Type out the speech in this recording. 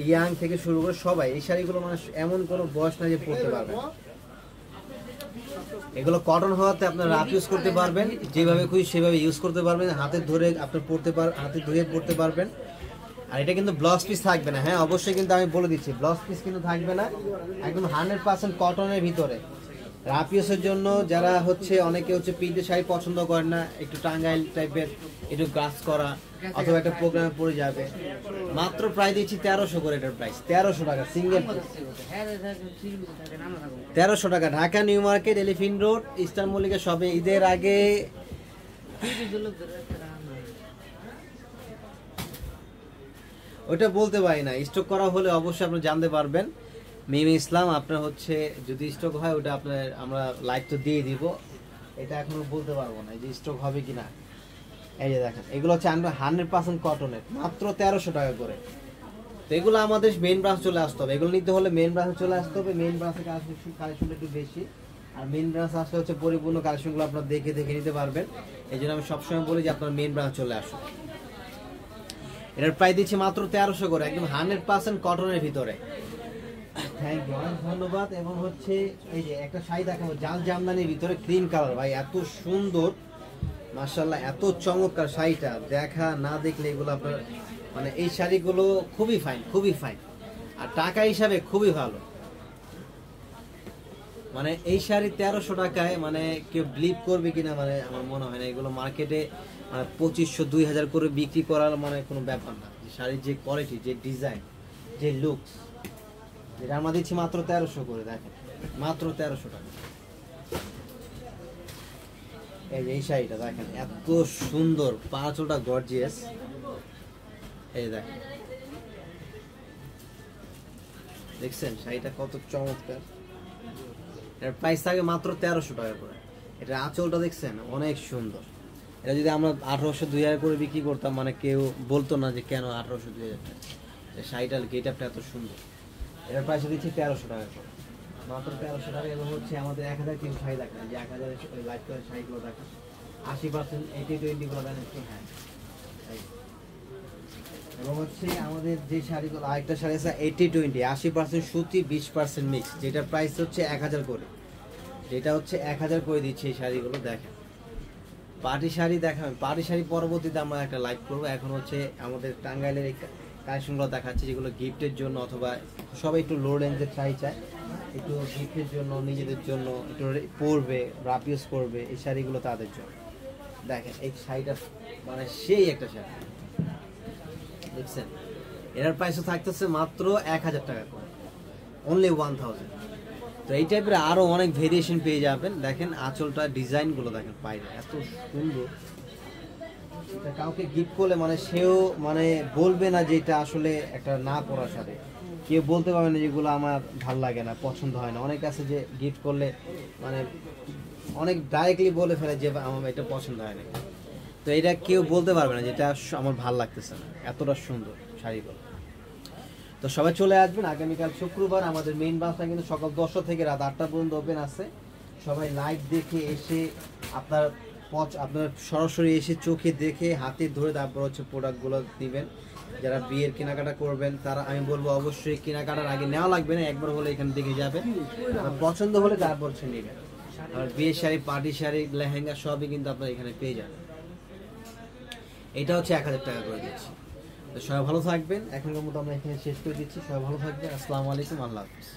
Young থেকে শুরু করে সবাই এই শাড়িগুলো মানে এমন কোনো বয়স না যে পরতে পারবে। এগুলো কটন হওয়াতে আপনারা রাফ ইউজ করতে পারবেন, যেভাবে খুশি সেভাবে ইউজ করতে পারবেন, হাতে ধরে আপনি হাতে ধরে পরতে পারবেন। আর এটা কিন্তু ব্লাউজ পিস থাকবে না, হ্যাঁ অবশ্যই কিন্তু আমি বলে দিচ্ছি ব্লাউজ পিস কিন্তু থাকবে না, একদম 100% কটনের ভিতরে। রাফ ইউজের জন্য যারা হচ্ছে অনেকে হচ্ছে প্রিন্টের শাড়ি পছন্দ করেন না, একটু টাঙ্গাইল টাইপের একটু গ্রাস করা অথবা একটা প্রোগ্রামে পড়ে যাবে, মাত্র প্রাইস দিচ্ছি 1300 করে। এটার প্রাইস 1300 টাকা সিঙ্গেল, 1300 টাকা। Dhaka new market, elephant road, eastern Mallika শপে। ঈদের আগে ওইটা বলতে পারি না, স্টক করা হলে অবশ্যই আপনি জানতে পারবেন। মিমি ইসলাম আপনার হচ্ছে যদি স্টক হয় ওটা আপনার আমরা লাইভ তো দিয়ে দিব, এটা এখনো বলতে পারবো না যে স্টক হবে কিনা। এই যে দেখেন এগুলো হচ্ছে 100% কটনের, মাত্র 1300 টাকা করে। তো এগুলো আমাদের মেইন ব্রাঞ্চ চলে আসতে হবে, এগুলো নিতে হলে মেইন ব্রাঞ্চে চলে আসতে হবে। মেইন ব্রাঞ্চে কালেকশন একটু বেশি, আর মেইন ব্রাঞ্চ আসলে হচ্ছে পরিপূর্ণ কালেকশনগুলো আপনার দেখে নিতে পারবেন। এই জন্য আমি সবসময় বলি যে আপনার মেইন ব্রাঞ্চ চলে আসুন। এটার প্রাইস দিচ্ছি মাত্র 1300 করে, একদম 100% কটনের ভিতরে। থ্যাংক ইউ, অনেক ধন্যবাদ। এবং হচ্ছে এই যে একটা শাড়ি দেখাবো জাল জামদানির ভিতরে ক্রিম কালার, ভাই এত সুন্দর মাশাআল্লাহ, এত চমৎকার শাড়িটা, দেখা না দেখলে এগুলো আপনার মানে এই শাড়িগুলো খুবই ফাইন, খুবই ফাইন, আর টাকা হিসাবে খুবই ভালো। মানে এই শাড়ি 1300 টাকায় মানে কেউ বিলিভ করবে কিনা মানে আমার মনে হয় না। এগুলো মার্কেটে মানে 2500-2000 করে বিক্রি করার মানে কোনো ব্যাপার না। শাড়ির যে কোয়ালিটি, যে ডিজাইন, যে লুকস, যেটা আমরা দিচ্ছি মাত্র 1300 করে। দেখেন মাত্র 1300 টাকা। এই যে এই শাড়িটা দেখেন এত সুন্দর, পাঁচটা গর্জিয়াস। এই দেখেন, দেখছেন শাড়িটা কত চমৎকার। এর প্রাইস থাকে মাত্র 1300 টাকা করে। এটা আঁচলটা দেখছেন অনেক সুন্দর। এটা যদি আমরা 1800-2000 করে বিক্রি করতাম মানে কেউ বলতো না যে কেন 1800-2000 টাকা। শাড়িটার গেটআপটা এত সুন্দর। এটার প্রাইস দিচ্ছি 1300 টাকা করে, মাত্র 1300 টাকা। এবং হচ্ছে আমাদের 1000 কিছু শাড়ি দেখেন, যে 1000 লাইট কালার শাড়িগুলো দেখেন 80% 80-20 গুলো দেখেন। হ্যাঁ, এবং হচ্ছে আমাদের যে শাড়িগুলো, আরেকটা শাড়ি আছে 80-20, 80% সুতি 20% মিক্স, যেটার প্রাইস হচ্ছে 1000 করে। যেটা হচ্ছে 1000 করে দিচ্ছে এই শাড়িগুলো। দেখেন পার্টি শাড়ি দেখাবেন, পার্টি শাড়ি পরবর্তীতে আমরা একটা লাইভ করবো। এখন হচ্ছে আমাদের টাঙ্গাইলের এই কালেকশনগুলো দেখাচ্ছি, যেগুলো গিফটের জন্য অথবা সবাই একটু লো রেঞ্জের শাড়ি চায়, একটু গিফটের জন্য, নিজেদের জন্য একটু পরবে, রাফ ইউজ করবে, এই শাড়িগুলো তাদের জন্য। দেখেন এই শাড়িটা মানে সেই একটা শাড়ি, দেখছেন। এটার প্রাইসও থাকতেছে মাত্র 1000 টাকা করে, অনলি 1000। তো এই টাইপের আরো অনেক ভেরিয়েশন পেয়ে যাবেন। দেখেন আঁচলটা, ডিজাইন গুলো দেখেন পাইরে এত সুন্দর। এটা কাউকে গিফট করলে মানে সেও মানে বলবে না যে এটা আসলে একটা না পরা শাড়ি, কেউ বলতে পারবে না যেগুলো আমার ভাল লাগে না, পছন্দ হয় না। অনেক আছে যে গিফট করলে মানে অনেক ডাইরেক্টলি বলে ফেলে যে আমার এটা পছন্দ হয় না। তো এটা কেউ বলতে পারবে না যেটা আমার ভাল লাগতেছে না, এতটা সুন্দর শাড়িগুলো। তো সবাই চলে আসবেন আগামীকাল শুক্রবার। আমাদের মেইন বাসটা কিন্তু সকাল 10টা থেকে রাত 8টা পর্যন্ত ওপেন আছে। সবাই লাইভ দেখে এসে আপনার সরাসরি এসে চোখে দেখে হাতে ধরে তারপর হচ্ছে প্রোডাক্টগুলো দিবেন। যারা বিয়ের কেনাকাটা করবেন তারা আমি বলবো অবশ্যই কেনাকাটার আগে নেওয়া লাগবে না, একবার হলে এখানে দেখে যাবেন, পছন্দ হলে তারপর হচ্ছে নেবেন। আর বিয়ের শাড়ি, পার্টি শাড়ি, লেহেঙ্গা সবই কিন্তু আপনার এখানে পেয়ে যাবেন। এটা হচ্ছে 1000 টাকা করে দিচ্ছি। তো সবাই ভালো থাকবেন, এখনকার মতো আমরা এখানে শেষ করে দিচ্ছি। সবাই ভালো থাকবেন, আসসালামু আলাইকুম, আল্লাহ হাফিজ।